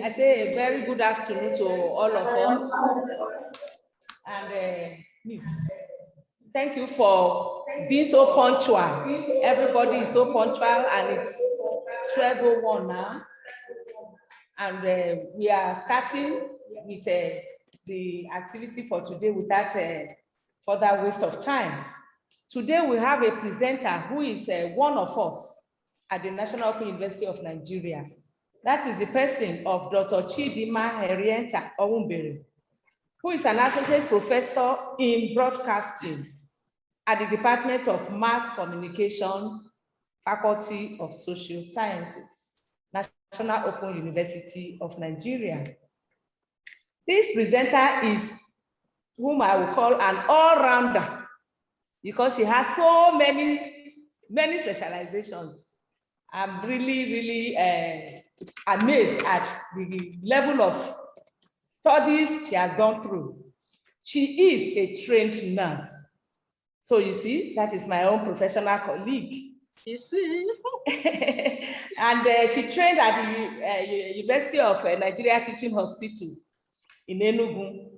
I say a very good afternoon to all of us. And thank you for being so punctual. Everybody is so punctual, and it's 12:01 now. And we are starting with the activity for today without further waste of time. Today we have a presenter who is one of us at the National Open University of Nigeria. That is the person of Dr. Chidima Herienta Owumbere, who is an associate professor in broadcasting at the Department of Mass Communication, Faculty of Social Sciences, National Open University of Nigeria. This presenter is whom I will call an all-rounder because she has so many specializations. I'm really amazed at the level of studies she has gone through. She is a trained nurse. So you see, that is my own professional colleague. You see? And she trained at the University of Nigeria Teaching Hospital in Enugu.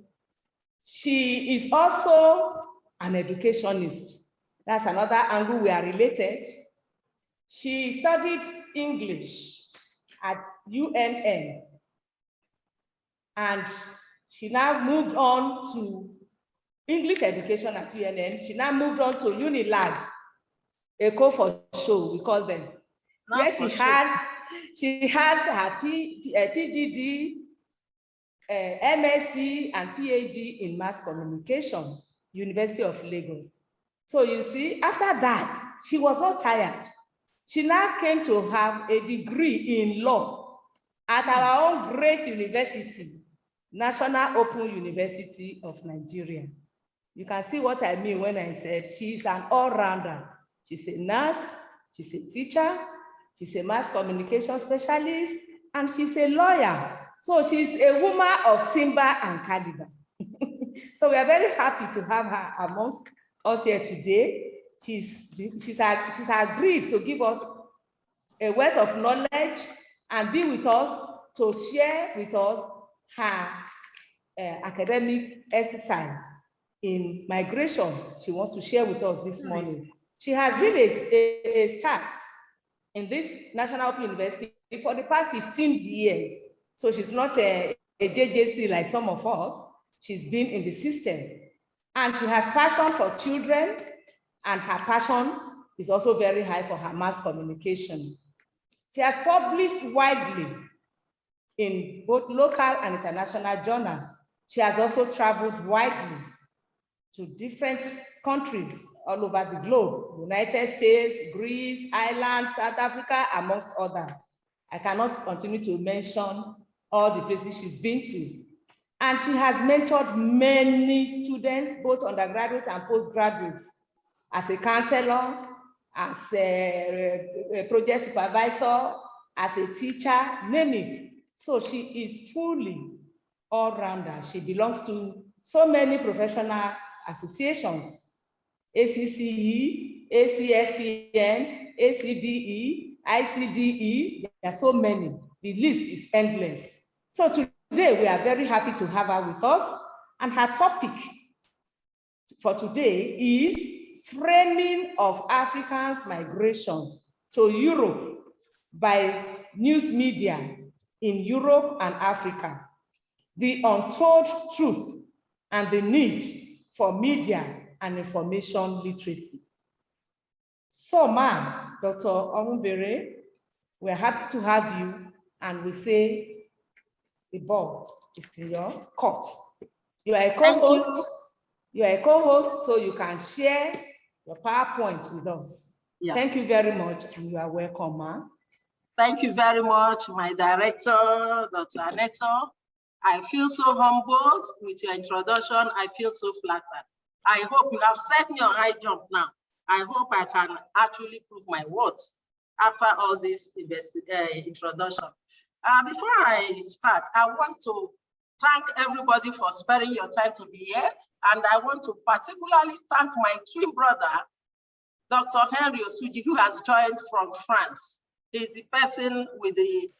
She is also an educationist. That's another angle we are related. She studied English at UNN, and she now moved on to English education at UNN. She now moved on to Unilag, Eco for show, we call them. Where she has her PGD, MSc and PhD in mass communication, University of Lagos. So you see, after that, she was not tired. She now came to have a degree in law at our own great university, National Open University of Nigeria. You can see what I mean when I said she's an all-rounder. She's a nurse, she's a teacher, she's a mass communication specialist, and she's a lawyer. So she's a woman of timber and caliber. So we are very happy to have her amongst us here today. She's agreed to give us a wealth of knowledge and be with us to share with us her academic exercise in migration. She wants to share with us this morning. She has been a staff in this National Open University for the past 15 years. So she's not a JJC like some of us. She's been in the system. And she has passion for children, and her passion is also very high for her mass communication. She has published widely in both local and international journals. She has also traveled widely to different countries all over the globe, United States, Greece, Ireland, South Africa, amongst others. I cannot continue to mention all the places she's been to. And she has mentored many students, both undergraduates and postgraduates, as a counselor, as a project supervisor, as a teacher, name it. So she is fully all-rounder. She belongs to so many professional associations, ACCE, ACSPN, ACDE, ICDE, there are so many. The list is endless. So today we are very happy to have her with us, and her topic for today is framing of Africans' migration to Europe by news media in Europe and Africa, the untold truth and the need for media and information literacy. So, ma'am, Dr. Owumbere, we're happy to have you, and we say the ball is in your court. You are a co-host. You are a co-host, so you can share your PowerPoint with us. Yeah. Thank you very much, and you are welcome, ma'am. Thank you very much, my director, Dr. Aneto. I feel so humbled with your introduction. I feel so flattered. I hope you have set me on high jump now. I hope I can actually prove my words after all this introduction. Before I start, I want to thank everybody for sparing your time to be here. And I want to particularly thank my twin brother, Dr. Henry Osuji, who has joined from France. He's the person with the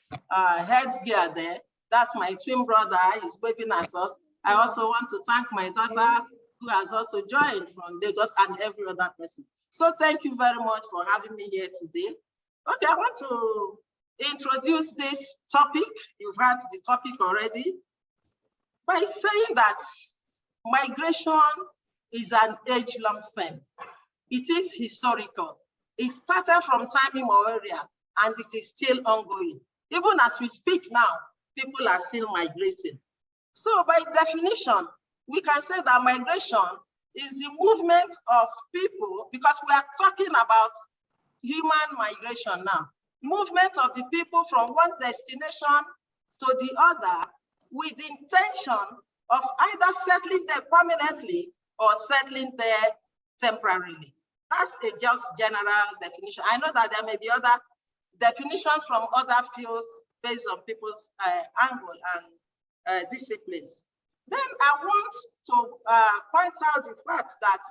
headgear there. That's my twin brother, he's waving at us. I also want to thank my daughter who has also joined from Lagos and every other person. So thank you very much for having me here today. Okay, I want to introduce this topic. You've heard the topic already by saying that migration is an age-long thing. It is historical. It started from time immemorial and it is still ongoing. Even as we speak now, people are still migrating. So by definition, we can say that migration is the movement of people, because we are talking about human migration now, movement of the people from one destination to the other with the intention of either settling there permanently or settling there temporarily. That's a just general definition. I know that there may be other definitions from other fields based on people's angle and disciplines. Then I want to point out the fact that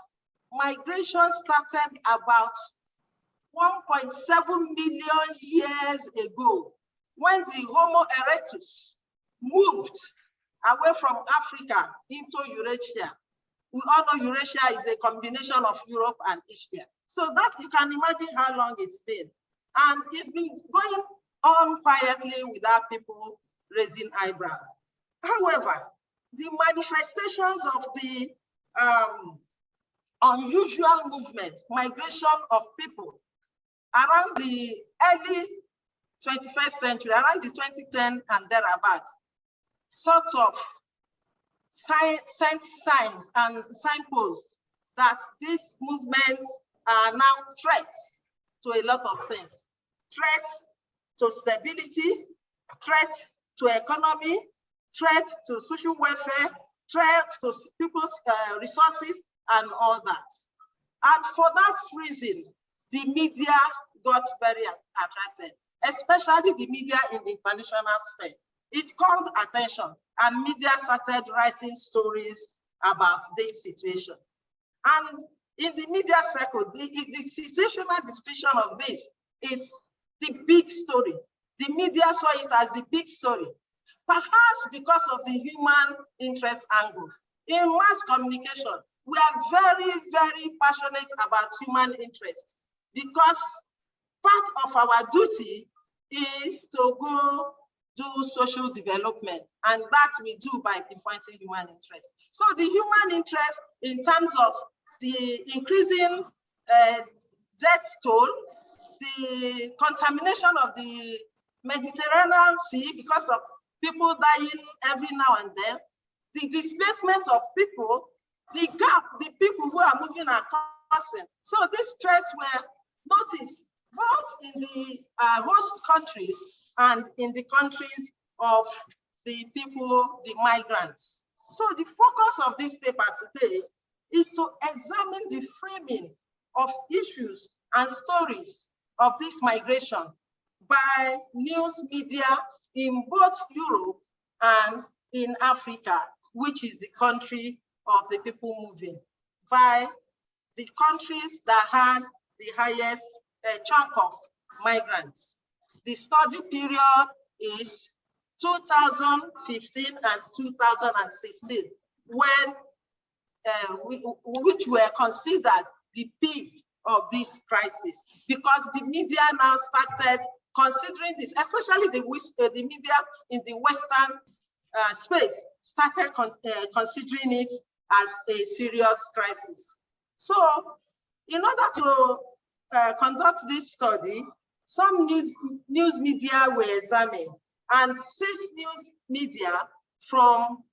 migration started about 1.7 million years ago when the Homo erectus moved away from Africa into Eurasia. We all know Eurasia is a combination of Europe and Asia. So that you can imagine how long it's been. And it's been going on quietly without people raising eyebrows. However, the manifestations of the unusual movement, migration of people around the early 21st century, around the 2010 and thereabout, sort of sent signs and signposts that these movements are now threats to a lot of things. Threats to stability, threats to economy, threat to social welfare, threat to people's resources and all that. And for that reason, the media got very attracted, especially the media in the international sphere. It called attention and media started writing stories about this situation. And in the media circle, the situational description of this is the big story. The media saw it as the big story, perhaps because of the human interest angle. In mass communication, we are very, very passionate about human interest because part of our duty is to go do social development, and that we do by pinpointing human interest. So the human interest in terms of the increasing death toll, the contamination of the Mediterranean Sea because of people dying every now and then, the displacement of people, the gap, the people who are moving are causing. So these threats were noticed both in the host countries and in the countries of the people, the migrants. So the focus of this paper today is to examine the framing of issues and stories of this migration by news media in both Europe and in Africa, which is the country of the people moving, by the countries that had the highest chunk of migrants. The study period is 2015 and 2016, when which were considered the peak of this crisis, because the media now started considering this, especially the media in the Western space started considering it as a serious crisis. So in order to conduct this study, some news media were examined, and 6 news media from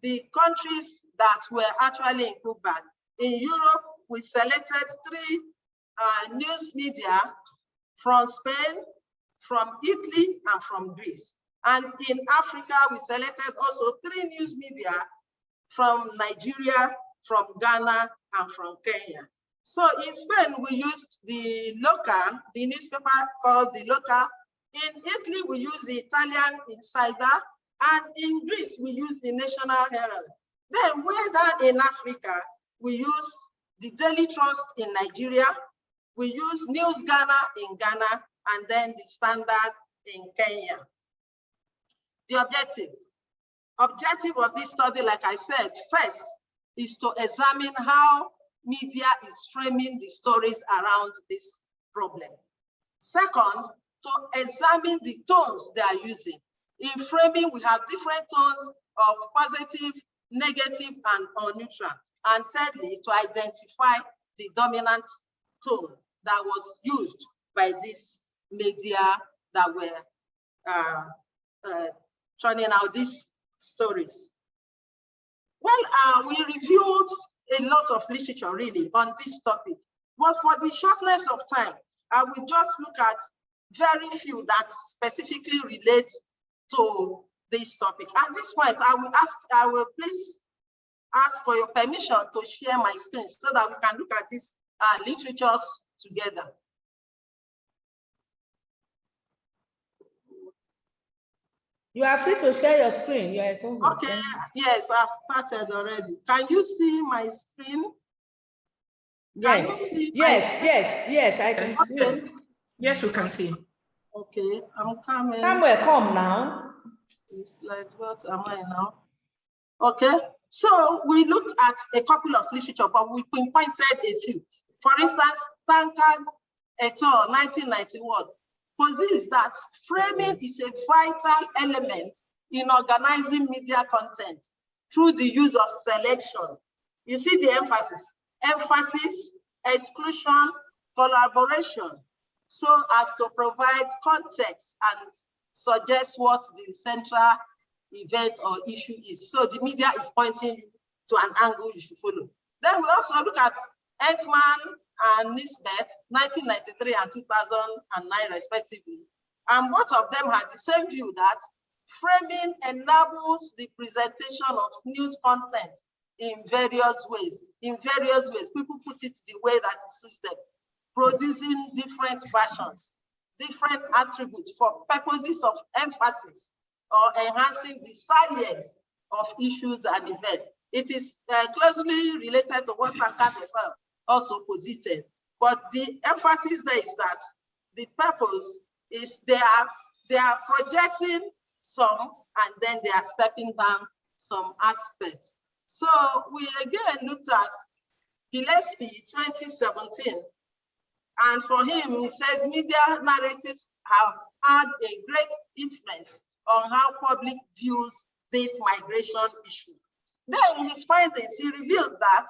the countries that were actually in Cuba. In Europe, we selected 3 news media from Spain, from Italy, and from Greece. And in Africa, we selected also 3 news media from Nigeria, from Ghana, and from Kenya. So in Spain, we used the local, the newspaper called the local. In Italy, we used the Italian Insider, and in Greece, we used the National Herald. Then way down in Africa, we used the Daily Trust in Nigeria, we used News Ghana in Ghana, and then the Standard in Kenya. The objective of this study, like I said, first is to examine how media is framing the stories around this problem. Second, to examine the tones they are using. In framing, we have different tones of positive, negative, or neutral. And thirdly, to identify the dominant tone that was used by this media that were churning out these stories. Well, we reviewed a lot of literature really on this topic, but for the shortness of time, I will just look at very few that specifically relate to this topic. At this point, I will please ask for your permission to share my screen so that we can look at these literatures together. You are free to share your screen. You are okay, yes, I've started already. Can you see my screen? Yes, can you see yes, I can see. Yes, we can see. Okay, I'm coming. Somewhere come now. It's like, what am I now? Okay, so we looked at a couple of literature, but we pinpointed a few. For instance, Tankard et al., 1991, posits that framing is a vital element in organizing media content through the use of selection. You see the emphasis, exclusion, collaboration, so as to provide context and suggest what the central event or issue is. So the media is pointing you to an angle you should follow. Then we also look at Entman and Nisbet, 1993 and 2009 respectively. And both of them had the same view that framing enables the presentation of news content in various ways. In various ways, people put it the way that suits them, producing different versions, different attributes for purposes of emphasis or enhancing the salience of issues and events. It is closely related to what Tankard also posited, but the emphasis there is that the purpose is they are projecting some and then they are stepping down some aspects. So we again looked at Gillespie 2017, and for him, he says media narratives have had a great influence on how public views this migration issue. Then in his findings, he revealed that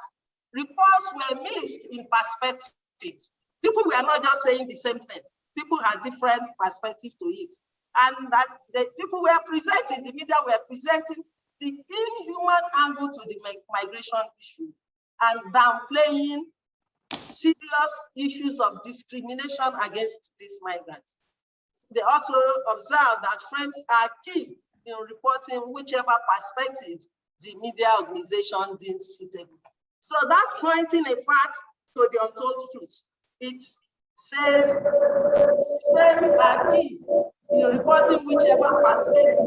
reports were mixed in perspective. People were not just saying the same thing. People had different perspectives to it. And that the people were presenting, the media were presenting the inhuman angle to the migration issue and downplaying serious issues of discrimination against these migrants. They also observed that frames are key in reporting whichever perspective the media organization deemed suitable. So that's pointing a fact to the untold truth. It says frames are key in reporting whichever perspective.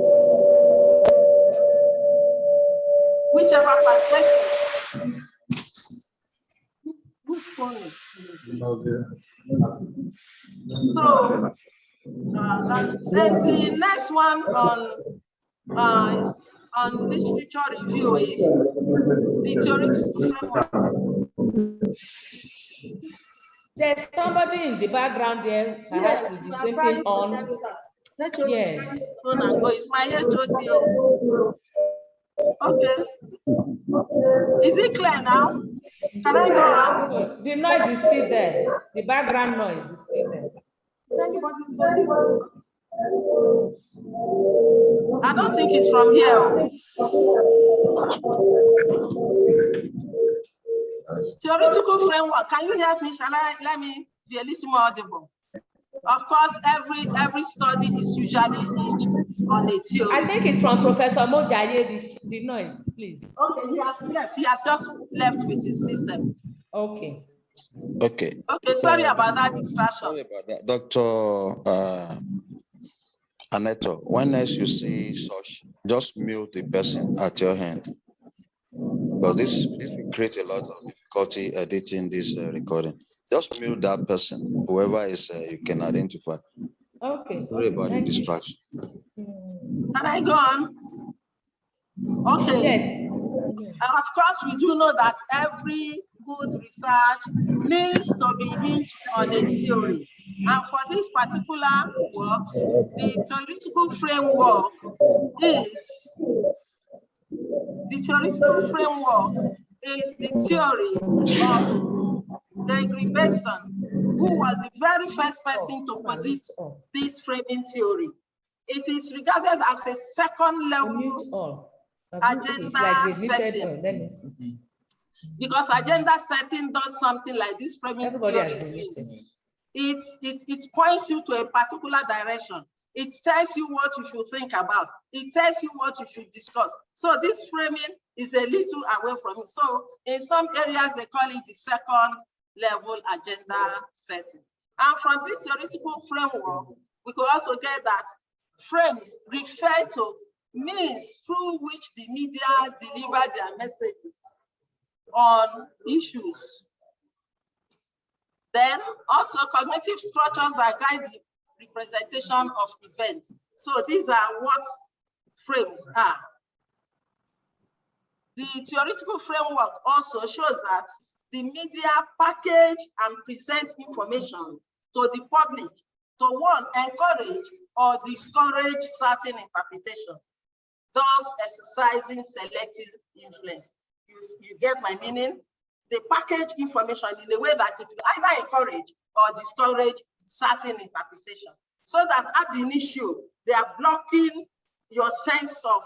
Which one is so then the next one on literature review is the theoretical framework. There's somebody in the background there, perhaps with the same thing on. Yes. It's my HOD. Okay. Is it clear now? Can I go out? The noise is still there. The background noise is still there. I don't think it's from here. Theoretical framework. Can you hear me? Let me be a little more audible. Of course, every study is usually hinged on a theory. I think it's from Professor Mojaye, the noise, please. Okay, he has left. He has just left with his system. Okay. Okay. Okay, sorry about that distraction. Sorry about that. Dr. Aneto, when next you see such, just mute the person at your hand. Because this will create a lot of difficulty editing this recording. Just mute that person, whoever is you can identify. Okay. Sorry about the distraction. Can I go on? Okay. Yes. Of course, we do know that every good research needs to be hinged on a theory. And for this particular work, the theoretical framework is the theory of Gregory Besson, who was the very first person to posit this framing theory. It is regarded as a second level agenda setting. Let me see. Because agenda setting does something like this framing theory. It points you to a particular direction. It tells you what you should think about. It tells you what you should discuss. So this framing is a little away from it. So in some areas, they call it the second level agenda setting. And from this theoretical framework, we could also get that frames refer to means through which the media deliver their messages on issues. Then also cognitive structures that guide the representation of events. So these are what frames are. The theoretical framework also shows that the media package and present information to the public to one, encourage or discourage certain interpretation, thus exercising selective influence. You get my meaning? They package information in a way that it will either encourage or discourage certain interpretation, so that at the initial, they are blocking your sense of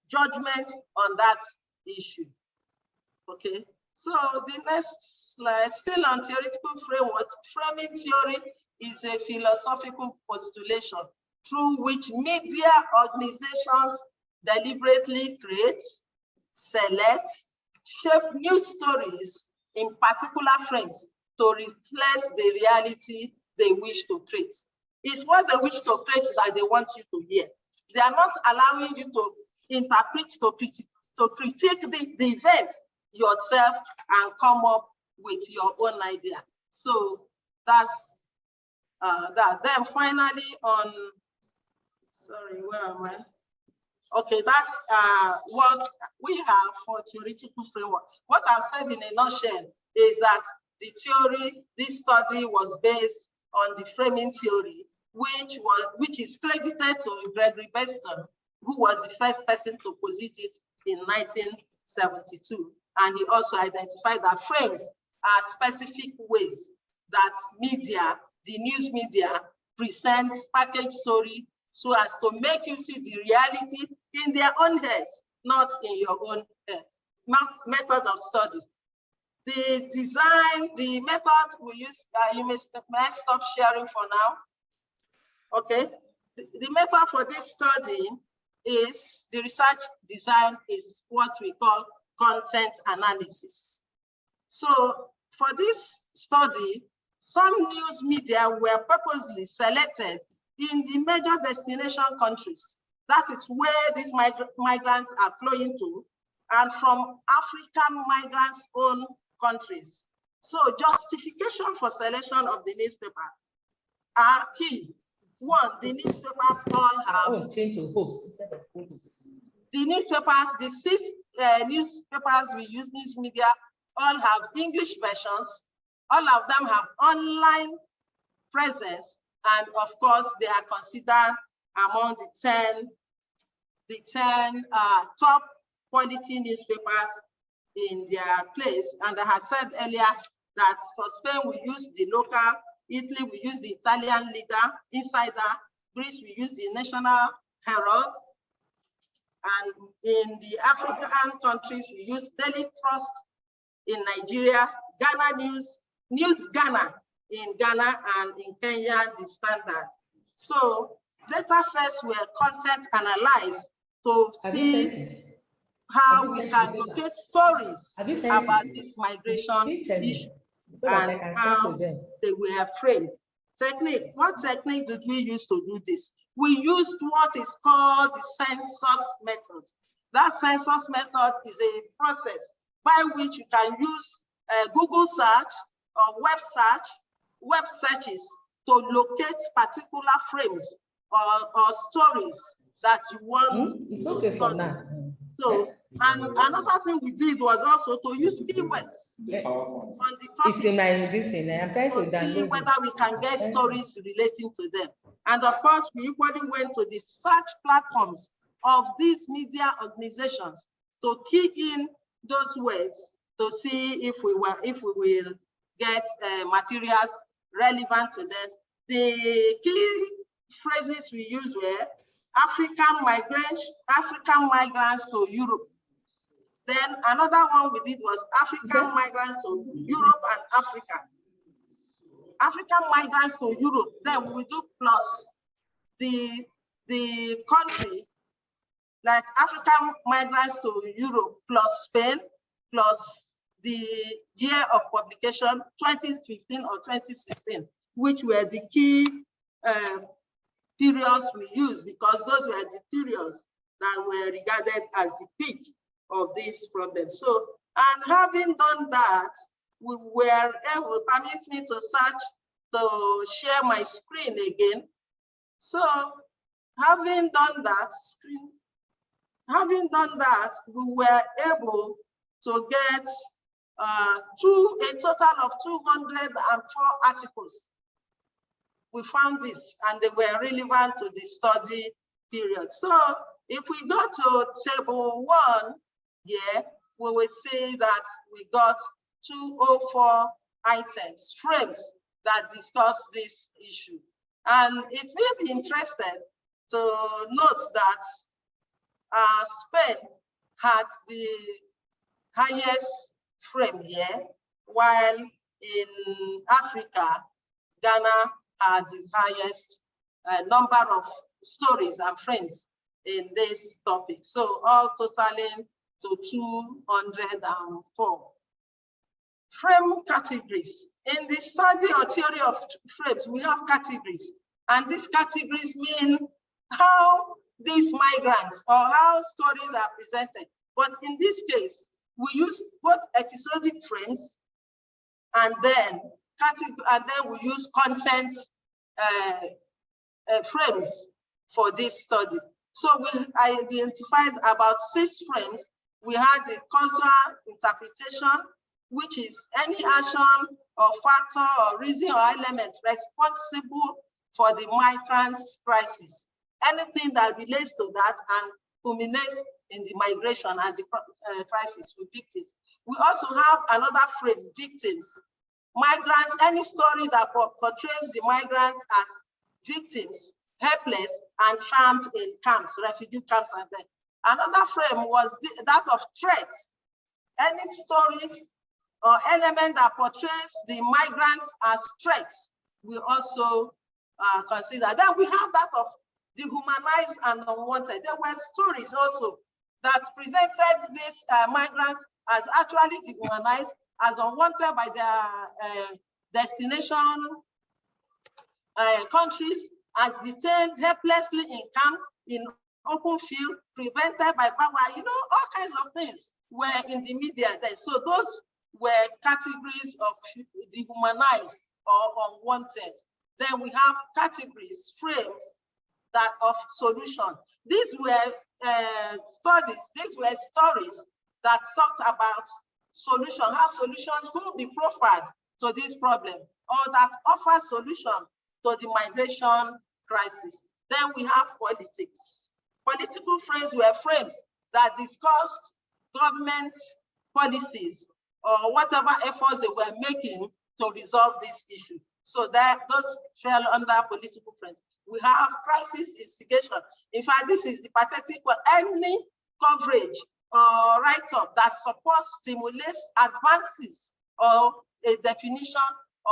judgment on that issue. Okay, so the next slide, still on theoretical framework, framing theory is a philosophical postulation through which media organizations deliberately create, select, shape new stories in particular frames to reflect the reality they wish to create. It's what they wish to create that they want you to hear. They are not allowing you to interpret, to critique the event yourself and come up with your own idea. So that's that. Then finally on, sorry, where am I? Okay, that's what we have for theoretical framework. What I've said in a nutshell is that the theory, this study was based on the framing theory, which is credited to Gregory Besson, who was the first person to posit it in 1972. And he also identified that frames are specific ways that media, the news media, presents package story so as to make you see the reality in their own heads, not in your own head. Method of study. The design, the method we use, may I stop sharing for now? Okay. The method for this study is, the research design is what we call content analysis. So for this study, some news media were purposely selected in the major destination countries. That is where these migrants are flowing to, and from African migrants' own countries. So justification for selection of the newspaper are key. One, the newspapers all have, change to host instead of host. The newspapers, the 6 newspapers we use, news media, all have English versions. All of them have online presence, and of course, they are considered among the 10 top quality newspapers in their place. And I had said earlier that for Spain, we use the local, Italy, we use the Italian Leader, Insider, Greece, we use the National Herald, and in the African countries, we use Daily Trust in Nigeria, Ghana News Ghana in Ghana, and in Kenya, the Standard. So data sets were content analyzed to see how we can locate stories about this migration issue and how they were framed. Technique, what technique did we use to do this? We used what is called the census method. That census method is a process by which you can use Google search or web searches to locate particular frames or stories that you want It's to okay for study. now. So, and another thing we did was also to use keywords on the It's in topic my this thing. I'm trying to to see download whether it. we can get stories relating to them. And of course, we equally went to the search platforms of these media organizations to key in those words to see if we will get materials relevant to them. The key phrases we used were African migrants to Europe. Then another one we did was African migrants to Europe and Africa. African migrants to Europe, then we do plus the country, like African migrants to Europe plus Spain, plus the year of publication, 2015 or 2016, which were the key periods we used, because those were the periods that were regarded as the peak of this problem. So, and having done that, we were able, permit me to search, to share my screen again. So, having done that, we were able to get a total of 204 articles. We found this, and they were relevant to the study period. So if we go to table 1 here, we will see that we got 204 items, frames that discuss this issue. And it may be interested to note that Spain had the highest frame here, while in Africa, Ghana had the highest number of stories and frames in this topic. So all totaling to 204. Frame categories. In the study or theory of frames, we have categories. And these categories mean how these migrants or how stories are presented. But in this case, we use both episodic frames and then we use content frames for this study. So I identified about 6 frames. We had the causal interpretation, which is any action or factor or reason or element responsible for the migrants' crisis. Anything that relates to that and culminates in the migration and the crisis, we picked it. We also have another frame, victims. Migrants, any story that portrays the migrants as victims, helpless and trapped in camps, refugee camps, and then. Another frame was that of threats. Any story or element that portrays the migrants as threats, we also consider. Then we have that of dehumanized and unwanted. There were stories also that presented these migrants as actually dehumanized, as unwanted by their destination countries, as detained helplessly in camps, in open field, prevented by power, you know, all kinds of things were in the media then. So those were categories of dehumanized or unwanted. Then we have categories, frames that of solution. These were studies, these were stories that talked about solution, how solutions could be profiled to this problem, or that offer solution to the migration crisis. Then we have politics. Political frames were frames that discussed government policies or whatever efforts they were making to resolve this issue. So that those fell under political frames. We have crisis instigation. In fact, this is the pathetic one. Any coverage or write-up that supports, stimulates advances or a definition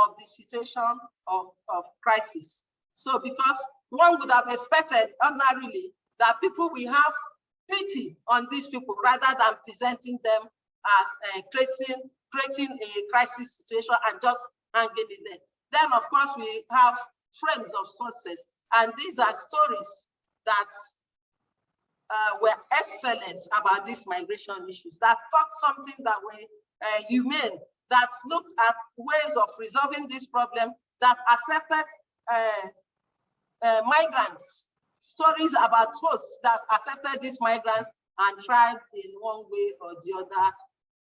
of the situation of crisis. So because one would have expected ordinarily that people will have pity on these people rather than presenting them as creating a crisis situation and just hanging it there. Then of course we have frames of success, and these are stories that were excellent about these migration issues, that taught something that were humane, that looked at ways of resolving this problem, that accepted migrants stories about hosts that accepted these migrants and tried in one way or the other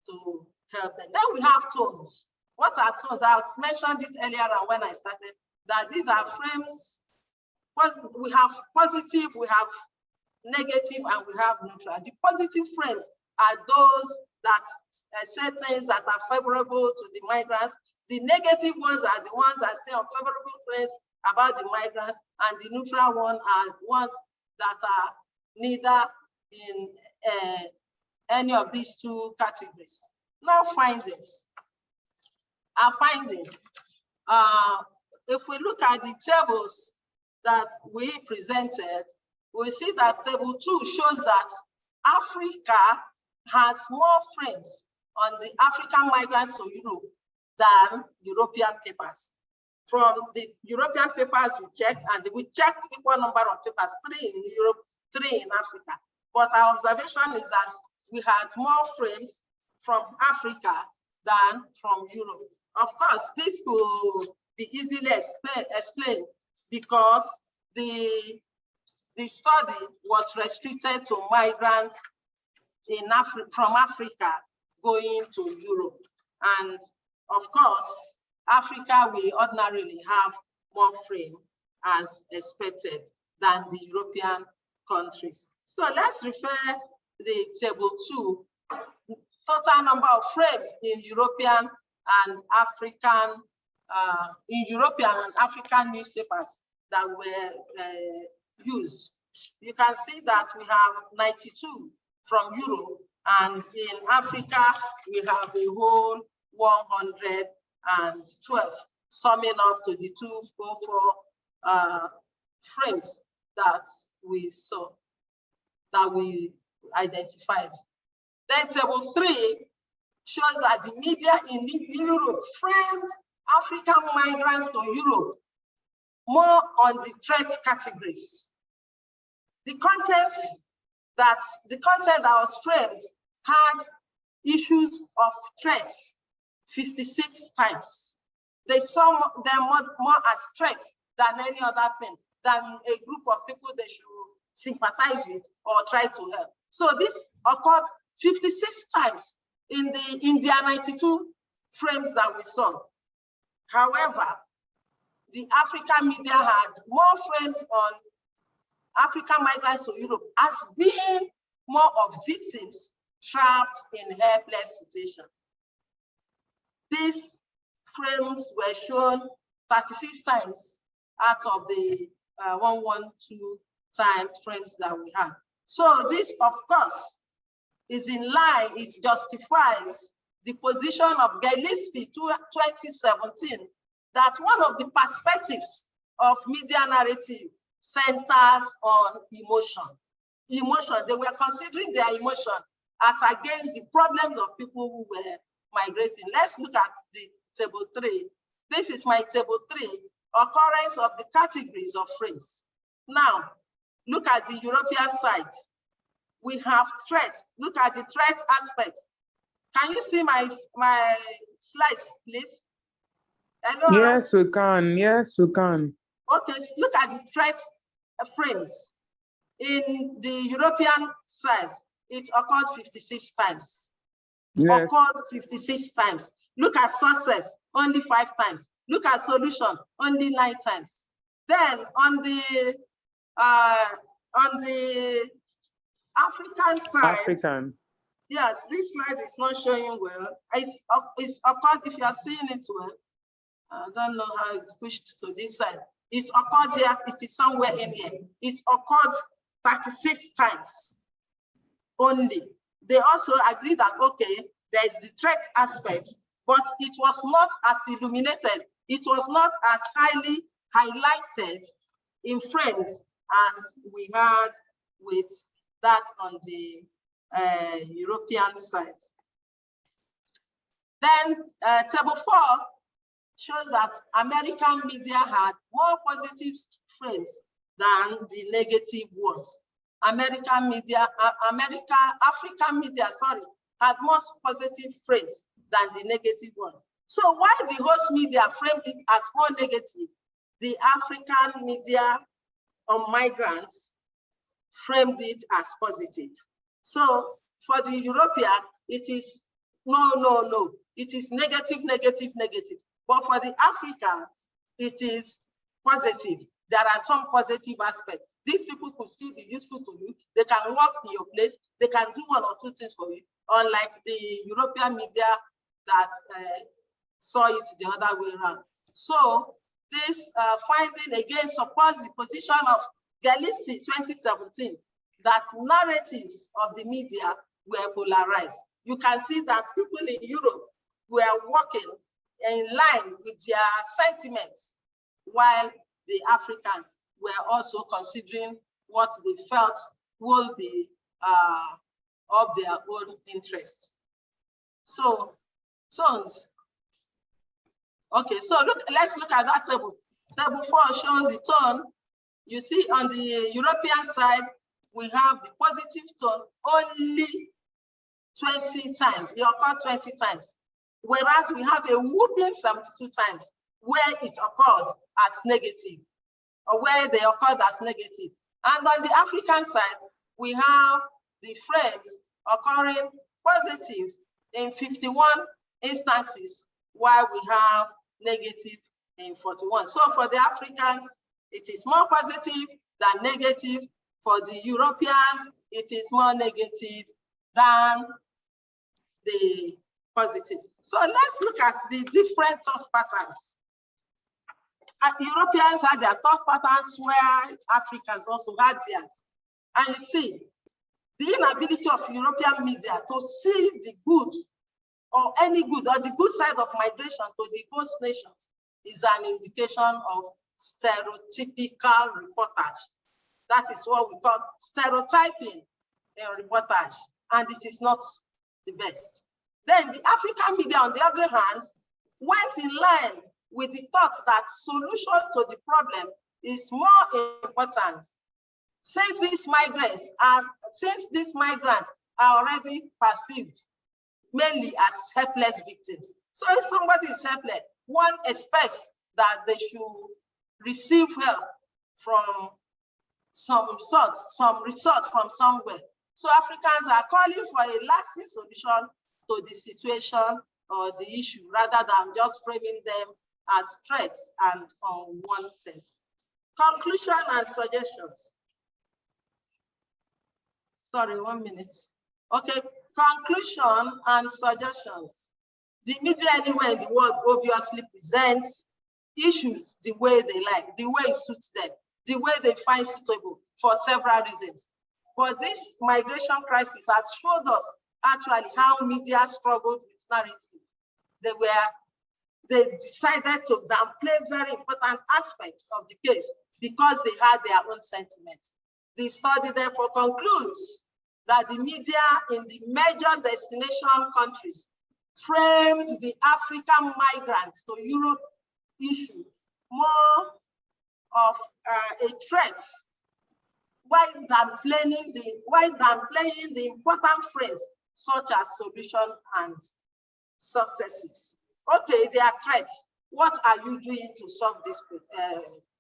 to help them. Then we have tones. What are tones? I mentioned it earlier on when I started, that these are frames. We have positive, we have negative, and we have neutral. The positive frames are those that say things that are favorable to the migrants. The negative ones are the ones that say unfavorable things about the migrants, and the neutral ones are ones that are neither in any of these two categories. Now findings. Our findings. If we look at the tables that we presented, we see that table 2 shows that Africa has more frames on the African migrants to Europe than European papers. From the European papers we checked, and we checked equal number of papers, 3 in Europe, 3 in Africa. But our observation is that we had more frames from Africa than from Europe. Of course, this could be easily explained because the study was restricted to migrants from Africa going to Europe. And of course, Africa will ordinarily have more frame as expected than the European countries. So let's refer the table 2, total number of frames in European and African newspapers that were used. You can see that we have 92 from Europe, and in Africa we have a whole 112, summing up to the 244 frames that we saw, that we identified. Then table 3 shows that the media in Europe framed African migrants to Europe more on the threat categories. The content that was framed had issues of threats 56 times. They saw them more as threats than any other thing, than a group of people they should sympathize with or try to help. So this occurred 56 times in the India 92 frames that we saw. However, the African media had more frames on African migrants to Europe as being more of victims trapped in helpless situation. These frames were shown 36 times out of the 112 times frames that we had. So this, of course, is in line, it justifies the position of Gillespie 2017, that one of the perspectives of media narrative centers on emotion. Emotion, they were considering their emotion as against the problems of people who were migrating. Let's look at the table 3. This is my table 3, occurrence of the categories of frames. Now, look at the European side. We have threat. Look at the threat aspect. Can you see my slides, please? Hello? Yes, we can. Yes, we can. Okay, so look at the threat frames. In the European side, it occurred 56 times. Yes. Occurred 56 times. Look at success, only 5 times. Look at solution, only 9 times. Then on the African side, yes, this slide is not showing well. It's occurred, if you are seeing it well, I don't know how it's pushed to this side. It's occurred here, it is somewhere in here. It's occurred 36 times only. They also agree that, okay, there is the threat aspect, but it was not as illuminated. It was not as highly highlighted in frames as we had with that on the European side. Then table 4 shows that American media had more positive frames than the negative ones. African media, had more positive frames than the negative one. So why the host media framed it as more negative? The African media on migrants framed it as positive. So for the European, it is no, no, no. It is negative, negative, negative. But for the Africans, it is positive. There are some positive aspects. These people could still be useful to you. They can work in your place. They can do one or two things for you, unlike the European media that saw it the other way around. So this finding again supports the position of Galizzi 2017 that narratives of the media were polarized. You can see that people in Europe were working in line with their sentiments, while the Africans were also considering what they felt will be of their own interest. So, okay, so let's look at that table. Table 4 shows the tone. You see on the European side, we have the positive tone only 20 times. It occurred 20 times. Whereas we have a whooping 72 times where it occurred as negative, or where they occurred as negative. And on the African side, we have the frames occurring positive in 51 instances, while we have negative in 41. So for the Africans, it is more positive than negative. For the Europeans, it is more negative than the positive. So let's look at the different thought patterns. Europeans had their thought patterns where Africans also had theirs. And you see, the inability of European media to see the good or any good or the good side of migration to the host nations is an indication of stereotypical reportage. That is what we call stereotyping in reportage, and it is not the best. Then the African media, on the other hand, went in line with the thought that solution to the problem is more important since these migrants are already perceived mainly as helpless victims. So if somebody is helpless, one expects that they should receive help from some sort, some resort from somewhere. So Africans are calling for a lasting solution to the situation or the issue, rather than just framing them as threats and unwanted. Conclusion and suggestions. Sorry, 1 minute. Okay, conclusion and suggestions. The media anywhere in the world obviously presents issues the way they like, the way it suits them, the way they find suitable for several reasons. But this migration crisis has showed us actually how media struggled with narrative. They decided to downplay very important aspects of the case because they had their own sentiments. The study therefore concludes that the media in the major destination countries framed the African migrants to Europe issue more of a threat, while downplaying the important frames such as solution and successes. Okay, there are threats. What are you doing to solve this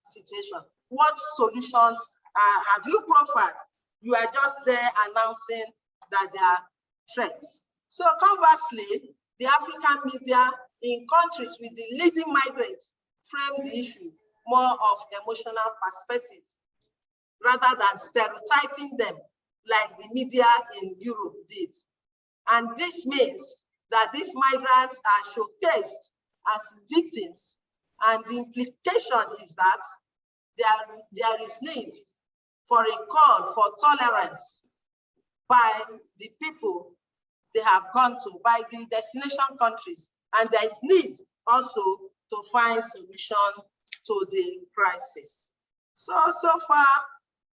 situation? What solutions have you proffered? You are just there announcing that there are threats. So conversely, the African media in countries with the leading migrants frame the issue more of emotional perspective, rather than stereotyping them like the media in Europe did. And this means that these migrants are showcased as victims, and the implication is that there is need for a call for tolerance by the people they have gone to, by the destination countries, and there is need also to find solution to the crisis. So far,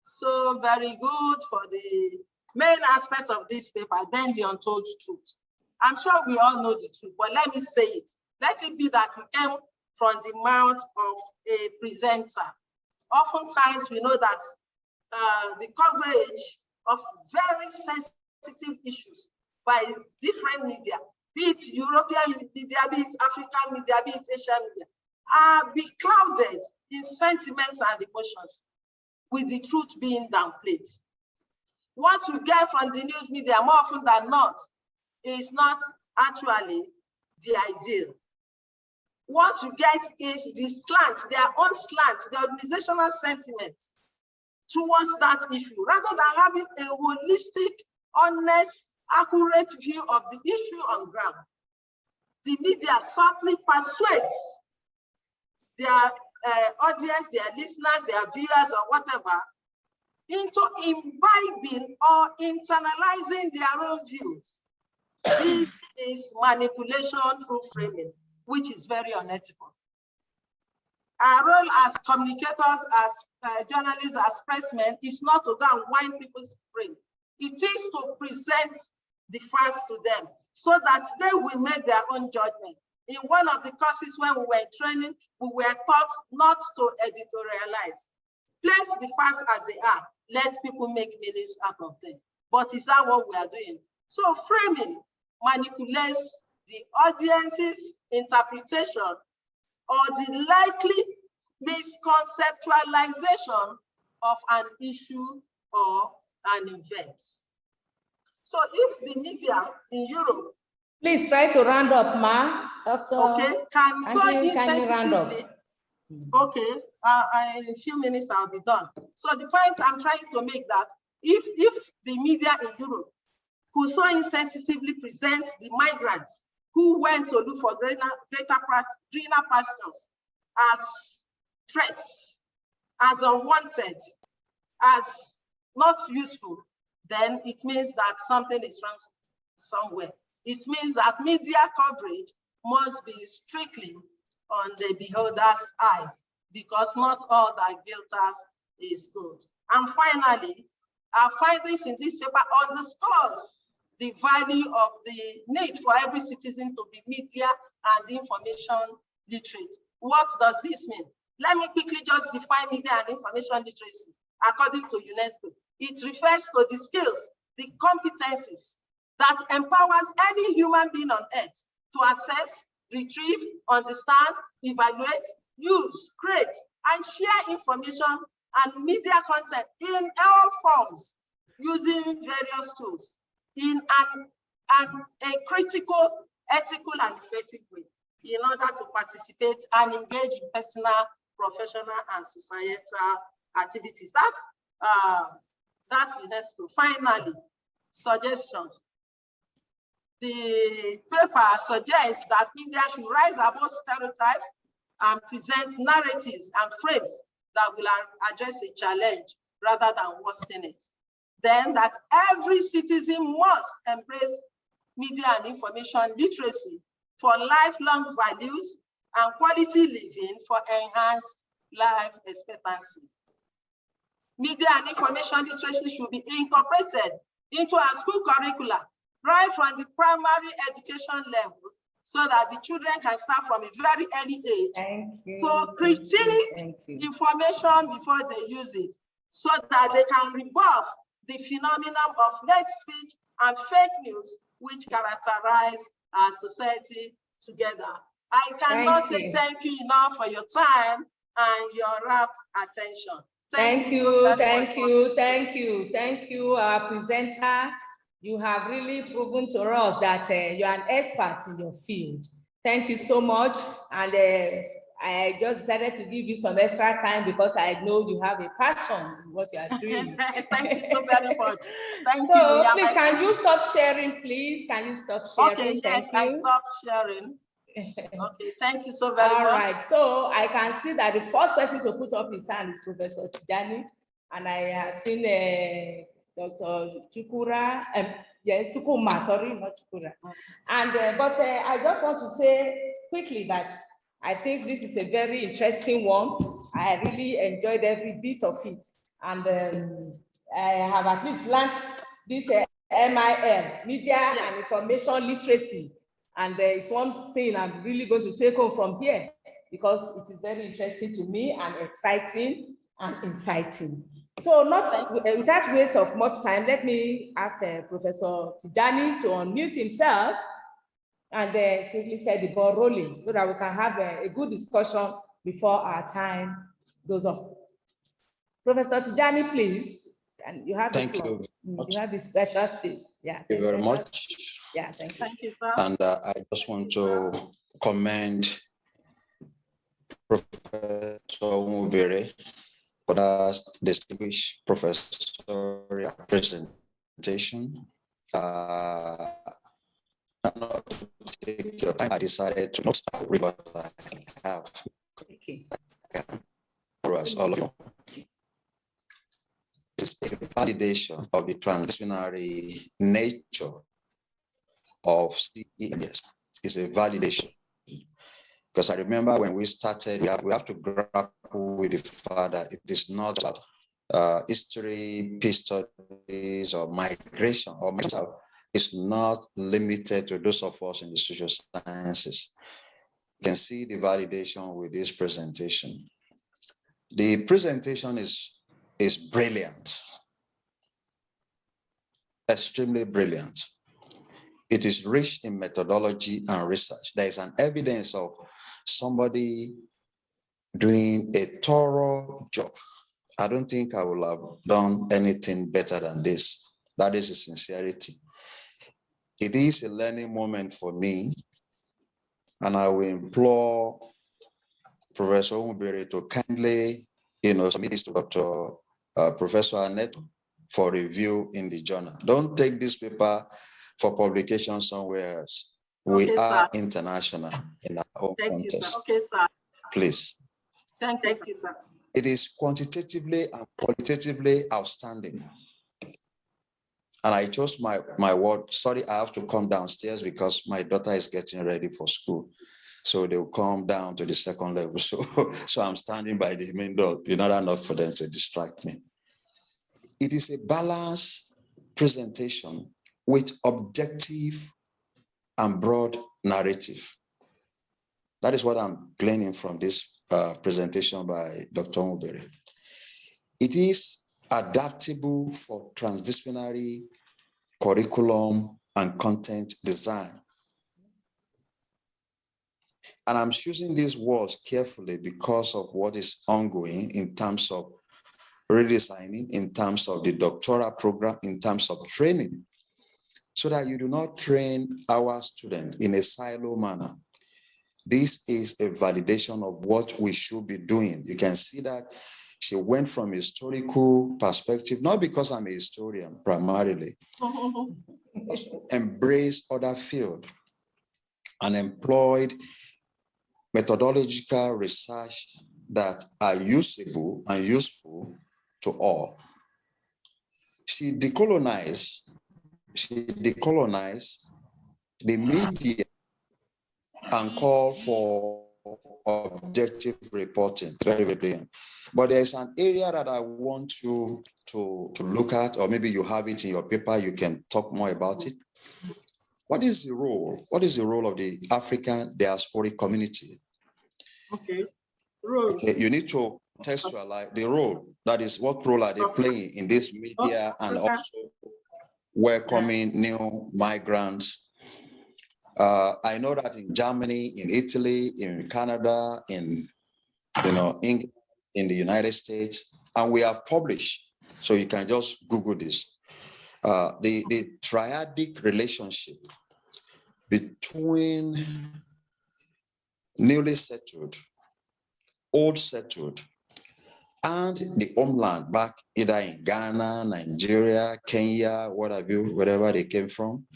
so very good for the main aspect of this paper, then the untold truth. I'm sure we all know the truth, but let me say it. Let it be that it came from the mouth of a presenter. Oftentimes, we know that the coverage of very sensitive issues by different media, be it European media, be it African media, be it Asian media, are beclouded in sentiments and emotions, with the truth being downplayed. What you get from the news media more often than not is not actually the ideal. What you get is the slant, their own slant, the organizational sentiment towards that issue, rather than having a holistic, honest, accurate view of the issue on ground. The media subtly persuades their audience, their listeners, their viewers, or whatever, into imbibing or internalizing their own views. This is manipulation through framing, which is very unethical. Our role as communicators, as journalists, as pressmen, is not to go and wind people's brain. It is to present the facts to them so that they will make their own judgment. In one of the courses when we were in training, we were taught not to editorialize. Place the facts as they are. Let people make meanings out of them. But is that what we are doing? So framing manipulates the audience's interpretation or the likely misconceptualization of an issue or an event. So if the media in Europe, please try to round up, Ma. Doctor, okay, can so insensitively. Okay, in a few minutes I'll be done. So the point I'm trying to make that if the media in Europe could so insensitively present the migrants who went to look for greener pastures as threats, as unwanted, as not useful, then it means that something is wrong somewhere. It means that media coverage must be strictly on the beholder's eye, because not all that glitters is good. And finally, our findings in this paper underscores the value of the need for every citizen to be media and information literate. What does this mean? Let me quickly just define media and information literacy according to UNESCO. It refers to the skills, the competencies that empowers any human being on earth to access, retrieve, understand, evaluate, use, create, and share information and media content in all forms using various tools in a critical, ethical, and effective way in order to participate and engage in personal, professional, and societal activities. That's UNESCO. Finally, suggestions. The paper suggests that media should rise above stereotypes and present narratives and frames that will address a challenge rather than worsen it. Then that every citizen must embrace media and information literacy for lifelong values and quality living for enhanced life expectancy. Media and information literacy should be incorporated into our school curricula right from the primary education levels so that the children can start from a very early age to critique information before they use it, so that they can rebuff the phenomenon of hate speech and fake news which characterize our society together. I cannot say thank you enough for your time and your rapt attention. Thank you, our presenter. You have really proven to us that you are an expert in your field. Thank you so much. And I just decided to give you some extra time because I know you have a passion in what you are doing. Thank you so very much. Thank you. Please, can you stop sharing, please? Can you stop sharing? Okay, yes, I stopped sharing. Okay, thank you so very much. All right, so I can see that the first person to put up his hand is Professor Tijani, and I have seen Dr. Chukura, yes, Chukuma, sorry, not Chukura. And but I just want to say quickly that I think this is a very interesting one. I really enjoyed every bit of it, and I have at least learned this MIL, Media and Information Literacy. And there is one thing I'm really going to take home from here, because it is very interesting to me and exciting and inciting. So not without waste of much time, let me ask Professor Tijani to unmute himself and quickly set the ball rolling so that we can have a good discussion before our time goes off. Professor Tijani, please, and you have the floor. You have a special space. Yeah. Thank you very much. Yeah, thank you. Thank you, sir. And I just want to commend Professor Umubere for that distinguished professorial presentation. Not to take your time, I decided to not read what I have. Okay. For us, all of you. It's a validation of the transdisciplinary nature of CEMGS. It's a validation. Because I remember when we started, we have to grapple with the fact that it is not about history, peace studies, or migration, or mental. It's not limited to those of us in the social sciences. You can see the validation with this presentation. The presentation is brilliant, extremely brilliant. It is rich in methodology and research. There is an evidence of somebody doing a thorough job. I don't think I will have done anything better than this. That is a sincerity. It is a learning moment for me, and I will implore Professor Umubere to kindly, submit this to Dr. Professor Annette for review in the journal. Don't take this paper for publication somewhere else. We are international in our own context. Okay, sir. Please. Thank you, sir. It is quantitatively and qualitatively outstanding. And I chose my word. Sorry, I have to come downstairs because my daughter is getting ready for school. So they'll come down to the second level. So I'm standing by the main door in order not for them to distract me. It is a balanced presentation with objective and broad narrative. That is what I'm gleaning from this presentation by Dr. Umubere. It is adaptable for transdisciplinary curriculum and content design. And I'm choosing these words carefully because of what is ongoing in terms of redesigning, in terms of the doctoral program, in terms of training, so that you do not train our students in a silo manner. This is a validation of what we should be doing. You can see that she went from a historical perspective, not because I'm a historian primarily, also embraced other fields and employed methodological research that are usable and useful to all. She decolonized the media and called for objective reporting. Very, very brilliant. But there's an area that I want you to look at, or maybe you have it in your paper, you can talk more about it. What is the role? What is the role of the African diasporic community? Okay. Role. Okay, you need to contextualize the role. That is, what role are they playing in this media and also welcoming new migrants? I know that in Germany, in Italy, in Canada, in England, in the United States, and we have published. So you can just Google this. The triadic relationship between newly settled, old settled, and the homeland back either in Ghana, Nigeria, Kenya, wherever they came from,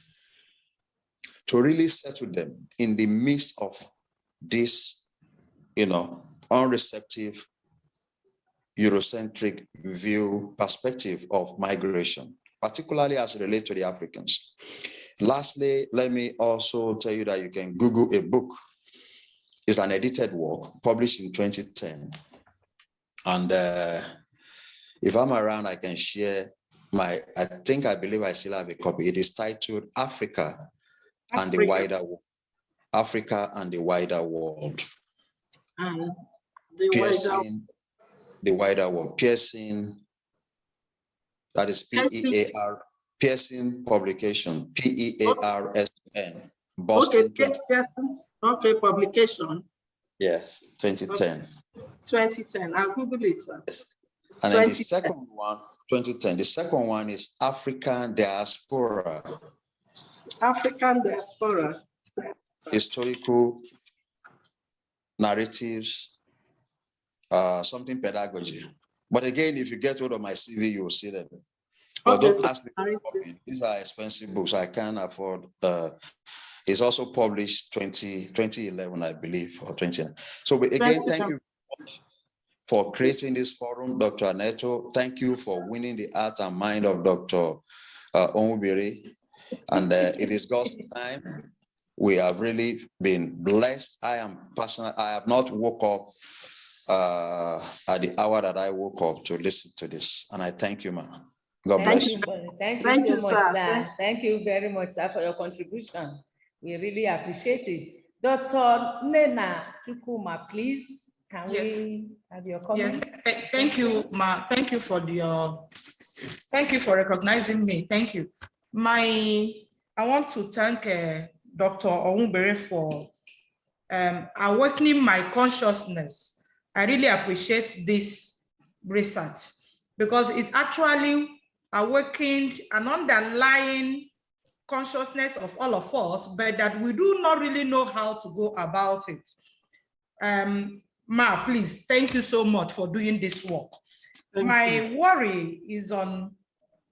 to really settle them in the midst of this, unreceptive, Eurocentric view perspective of migration, particularly as it relates to the Africans. Lastly, let me also tell you that you can Google a book. It's an edited work published in 2010. And if I'm around, I can share I believe I still have a copy. It is titled Africa and the Wider World. Africa and the Wider World. And the wider world. Pearson, that is P-E-A-R, Pearson publication, P-E-A-R-S-N, Boston. Okay, publication. Yes, 2010. 2010, I'll Google it, sir. Yes. And then the second one 2010. The second one is African diaspora. African diaspora. Historical narratives, something pedagogy. But again, if you get hold of my CV, you will see them. But Okay, don't ask me for copy. These are expensive books. I can't afford. It's also published 2011, I believe, or 20. So again, thank you for creating this forum, Dr. Aneto. Thank you for winning the heart and mind of Dr. Onwubere. And it is God's time. We have really been blessed. I have not woke up at the hour that I woke up to listen to this. And I thank you, man. God bless you. Thank you so much, sir. Thank you very much, sir, for your contribution. We really appreciate it. Dr. Nena Chukuma, please, can we have your comments? Yes. Thank you, Ma. Thank you for recognizing me. Thank you. I want to thank Dr. Onwubere for awakening my consciousness. I really appreciate this research because it actually awakened an underlying consciousness of all of us, but that we do not really know how to go about it. Ma, please, thank you so much for doing this work. My worry is on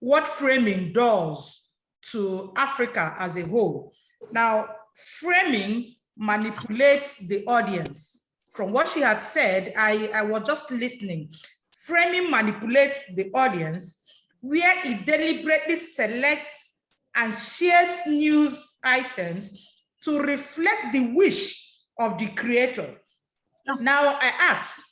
what framing does to Africa as a whole. Now, framing manipulates the audience. From what she had said, I was just listening. Framing manipulates the audience where it deliberately selects and shares news items to reflect the wish of the creator. Now I ask,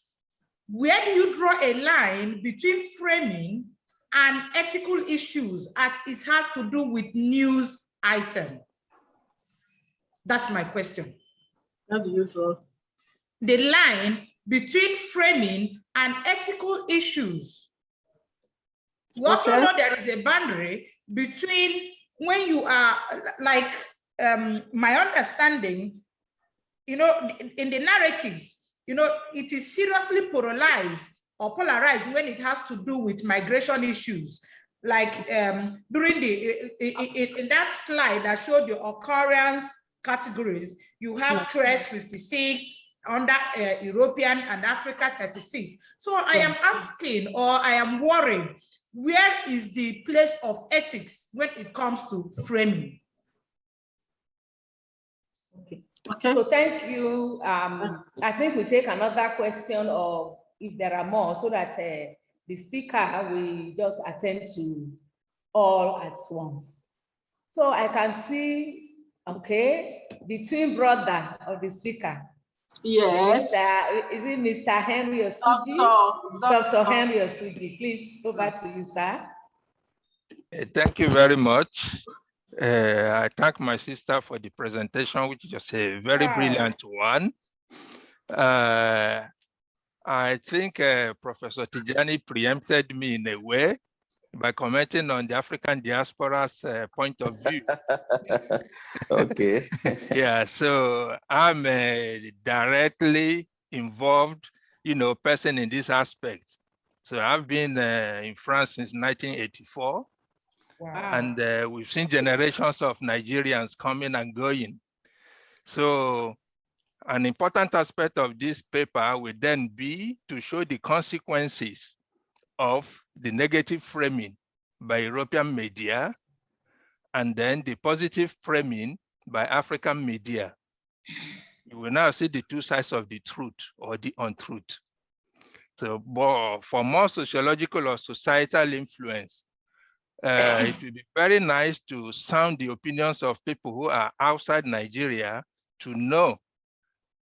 where do you draw a line between framing and ethical issues as it has to do with news item? That's my question. How do you draw the line between framing and ethical issues? We also know there is a boundary between when you are like my understanding, in the narratives, it is seriously polarized when it has to do with migration issues. Like during in that slide that showed the occurrence categories, you have TRES 56, under European and Africa 36. So I am asking, or I am worried, where is the place of ethics when it comes to framing? Okay. So thank you. I think we take another question, or if there are more, so that the speaker will just attend to all at once. So I can see, okay, the twin brother of the speaker. Yes. Is it Mr. Henry Osuji? Dr. Henry Osuji, please, over to you, sir. Thank you very much. I thank my sister for the presentation, which is just a very brilliant one. I think Professor Tijani preempted me in a way by commenting on the African diaspora's point of view. Okay. Yeah, so I'm a directly involved, person in this aspect. So I've been in France since 1984. Wow. And we've seen generations of Nigerians coming and going. So an important aspect of this paper will then be to show the consequences of the negative framing by European media, and then the positive framing by African media. You will now see the two sides of the truth or the untruth. So for more sociological or societal influence, it would be very nice to sound the opinions of people who are outside Nigeria to know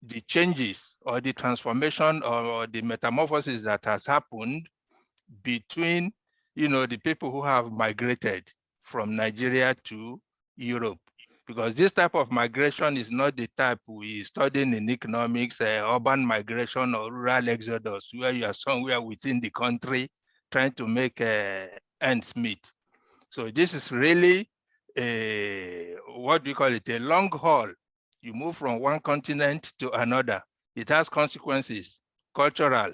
the changes or the transformation or the metamorphosis that has happened between, the people who have migrated from Nigeria to Europe. Because this type of migration is not the type we studying in economics, urban migration or rural exodus, where you are somewhere within the country trying to make ends meet. So this is really what we call it, a long haul. You move from one continent to another. It has consequences, cultural,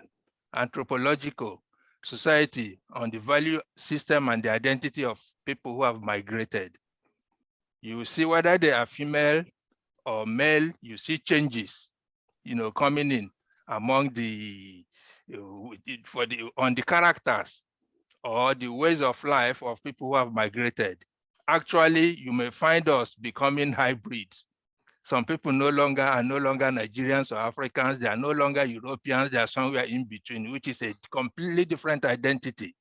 anthropological, society on the value system and the identity of people who have migrated. You see whether they are female or male, you see changes, coming in among the, on the characters or the ways of life of people who have migrated. Actually, you may find us becoming hybrids. Some people are no longer Nigerians or Africans. They are no longer Europeans. They are somewhere in between, which is a completely different identity.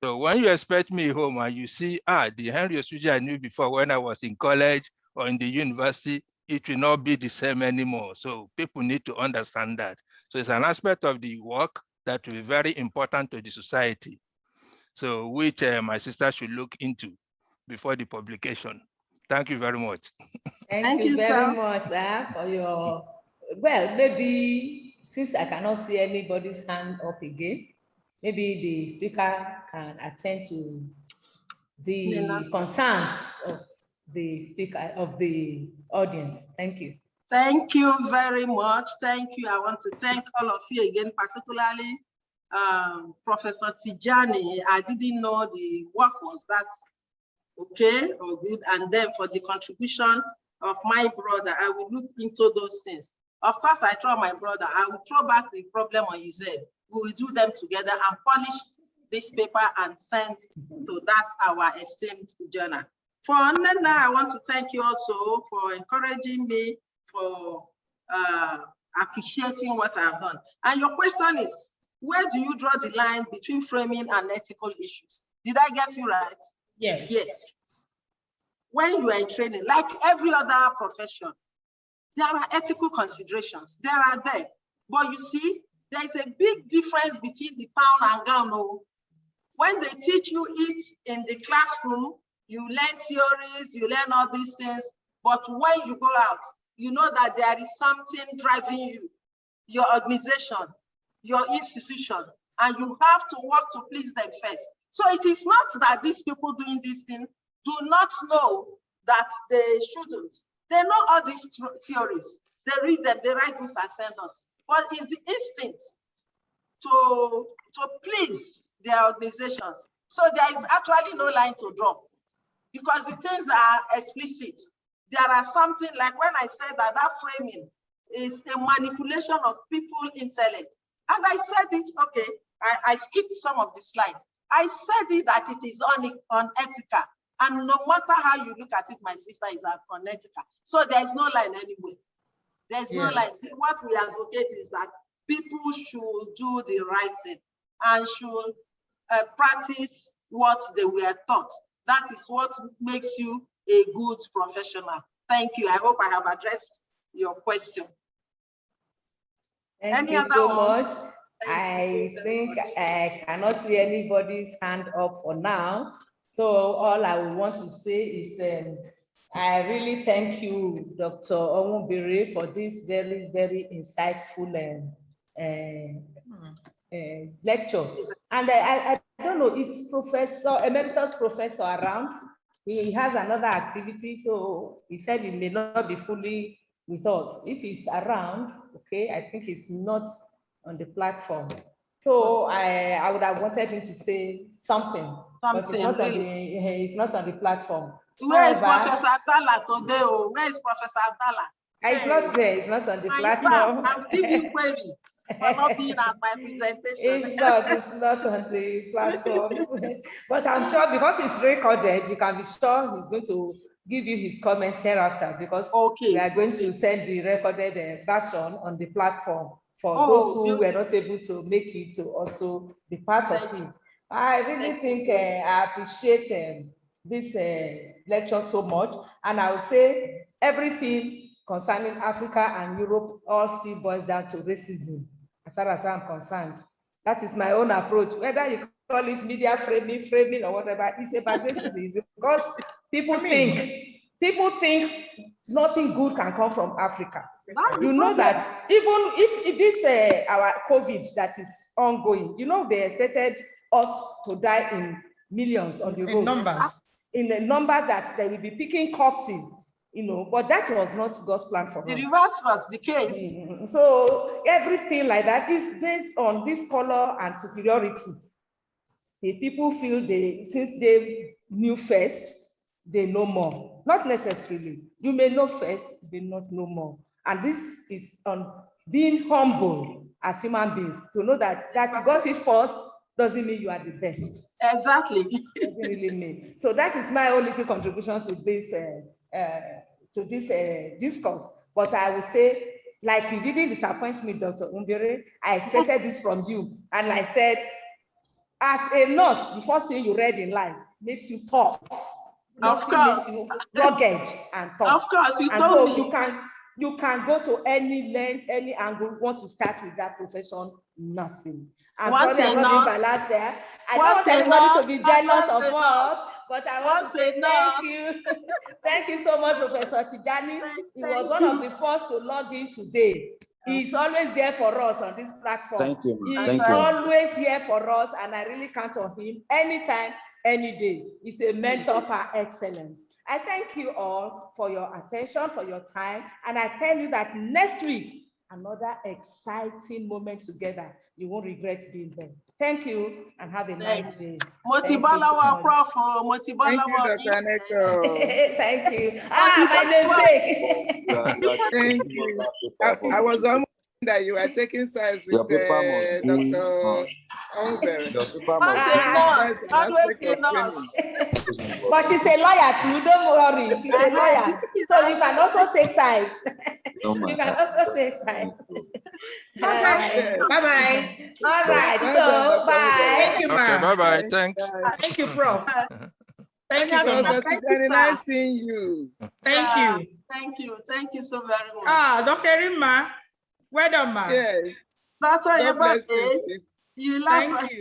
So when you expect me home and you see, the Henry Osuji I knew before when I was in college or in the university, it will not be the same anymore. So people need to understand that. So it's an aspect of the work that will be very important to the society. So which my sister should look into before the publication. Thank you very much. Thank you very much, sir, for your, well, maybe since I cannot see anybody's hand up again, maybe the speaker can attend to the concerns of the speaker, of the audience. Thank you. Thank you very much. Thank you. I want to thank all of you again, particularly Professor Tijani. I didn't know the work was that okay or good. And then for the contribution of my brother, I will look into those things. Of course, I told my brother, I will throw back the problem on his head. We will do them together and polish this paper and send to that our esteemed journal. For Nana, I want to thank you also for encouraging me, for appreciating what I've done. And your question is, where do you draw the line between framing and ethical issues? Did I get you right? Yes. Yes. When you are in training, like every other profession, there are ethical considerations. There are there. But you see, there is a big difference between the pound and gown. Oh. When they teach you it in the classroom, you learn theories, you learn all these things. But when you go out, you know that there is something driving you, your organization, your institution, and you have to work to please them first. So it is not that these people doing this thing do not know that they shouldn't. They know all these theories. They read them, they write books and send us. But it's the instinct to please their organizations. So there is actually no line to draw because the things are explicit. There are something like when I said that framing is a manipulation of people's intellect. And I said it, okay, I skipped some of the slides. I said it that it is unethical. And no matter how you look at it, my sister, is unethical. So there is no line anyway. There's no line. What we advocate is that people should do the right thing and should practice what they were taught. That is what makes you a good professional. Thank you. I hope I have addressed your question. Thank you so much. I think I cannot see anybody's hand up for now. So all I want to say is I really thank you, Dr. Onwubere, for this very, very insightful lecture. And I don't know, is Professor Emeritus Professor around? He has another activity, so he said he may not be fully with us. If he's around, okay, I think he's not on the platform. So I would have wanted him to say something. But he's not on the platform. Where is Professor Abdallah today? Where is Professor Abdallah? It's not there. It's not on the platform. I will give you query for not being at my presentation. It's not on the platform. But I'm sure because it's recorded, you can be sure he's going to give you his comments hereafter because we are going to send the recorded version on the platform for those who were not able to make it to also be part of it. I really think I appreciate this lecture so much. And I would say everything concerning Africa and Europe all still boils down to racism, as far as I'm concerned. That is my own approach. Whether you call it media framing or whatever, it's about racism. Because people think nothing good can come from Africa. You know that even if this our COVID that is ongoing, you know they expected us to die in millions on the road. In the numbers that they will be picking corpses, you know, but that was not God's plan for us. The reverse was the case. So everything like that is based on this color and superiority. The people feel since they knew first, they know more. Not necessarily. You may know first, they not know more. And this is on being humble as human beings, to know that you got it first doesn't mean you are the best. Exactly. Doesn't really mean. So that is my only contribution to this discourse. But I will say, like you didn't disappoint me, Dr. Umbere, I expected this from you. And I said, as a nurse, the first thing you read in life makes you tough. Of course. Makes you rugged and tough. Of course, you and told so me. You can go to any length, any angle once you start with that profession, nursing. I'm sorry I'm not being balanced there. I don't want anybody to be jealous of us, but I want to say thank you. Thank you so much, Professor Tijani. He was one of the first to log in today. He's always there for us on this platform. Thank you. He's always here for us, and I really count on him anytime, any day. He's a mentor par excellence. I thank you all for your attention, for your time, and I tell you that next week, another exciting moment together. You won't regret being there. Thank you, and have a nice day. Motibalawa, Prof. Motibalawa. Thank you, Thank you. My namesake. Thank you. I was almost that you are taking sides with Dr. Ongber. But she's a lawyer too, don't worry. She's a lawyer. So you can also take sides. You can also take sides. Bye-bye. All right, so bye. Thank you, ma'am. Okay, bye-bye. Thanks. Thank you, Prof. Thank you so much. Very nice seeing you. Thank you. Thank you. Thank you so very much. Dr. Rima. Well done, ma. Yes. That's all about it. You last. Thank you.